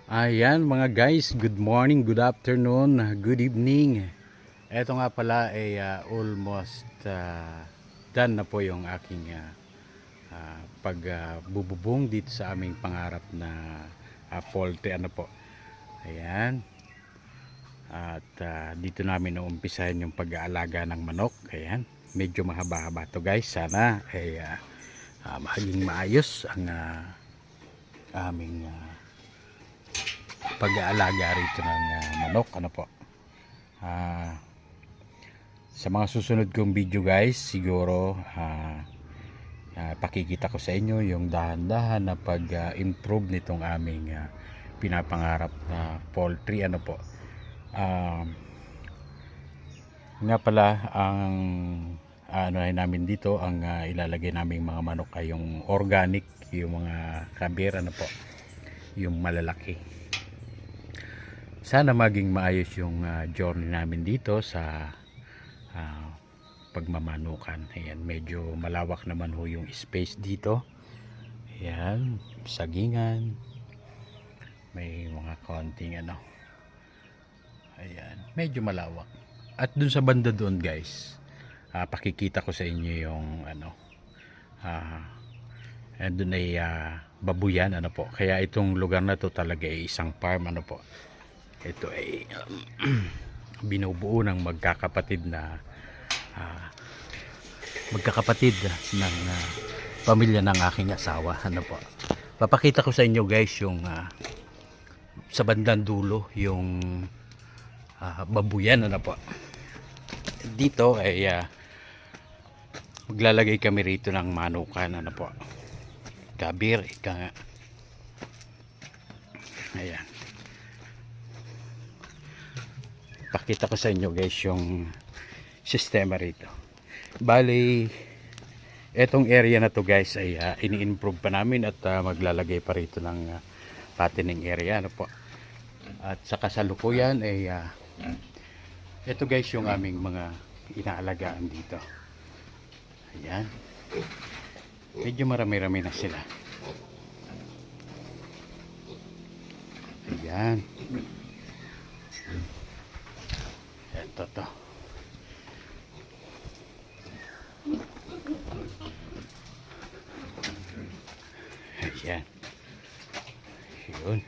Ayan mga guys, good morning, good afternoon, good evening. Ito nga pala ay almost done na po yung aking pagbububong dito sa aming pangarap na poultry ano po. Ayan. At dito namin naumpisahan yung pag-aalaga ng manok. Ayan. Medyo mahaba-haba to guys. Sana ay maging maayos ang aming pag-aalaga rito ng manok ano po. Sa mga susunod kong video guys, siguro pakikita ko sa inyo yung dahan-dahan na pag-improve nitong aming pinapangarap na poultry ano po. Nga pala ang ano ay namin dito, ang ilalagay naming mga manok ay yung organic, yung mga kabir ano po, yung malalaki. Sana maging maayos yung journey namin dito sa pagmamanukan. Ayan, medyo malawak naman ho yung space dito. Ayan, sagingan. May mga konting ano. Ayan, medyo malawak. At dun sa banda doon guys, pakikita ko sa inyo yung ano. And dun ay babuyan ano po. Kaya itong lugar na to talaga ay isang farm ano po. Ito ay binubuo ng magkakapatid ng pamilya ng aking asawa ano po. Papakita ko sa inyo guys yung sa bandang dulo yung babuyan ano po. Dito ay maglalagay kami rito ng manukan ano po, kabir ika nga. Ayan, pakita ko sa inyo guys yung sistema rito. Bali etong area na to guys ay ini-improve pa namin at maglalagay pa rito ng fattening area ano po. At sa kasalukuyan ay ito guys yung aming mga inaalagaan dito. Ayan, medyo marami-rami na sila. Ayan, ito to. Ayan, yun.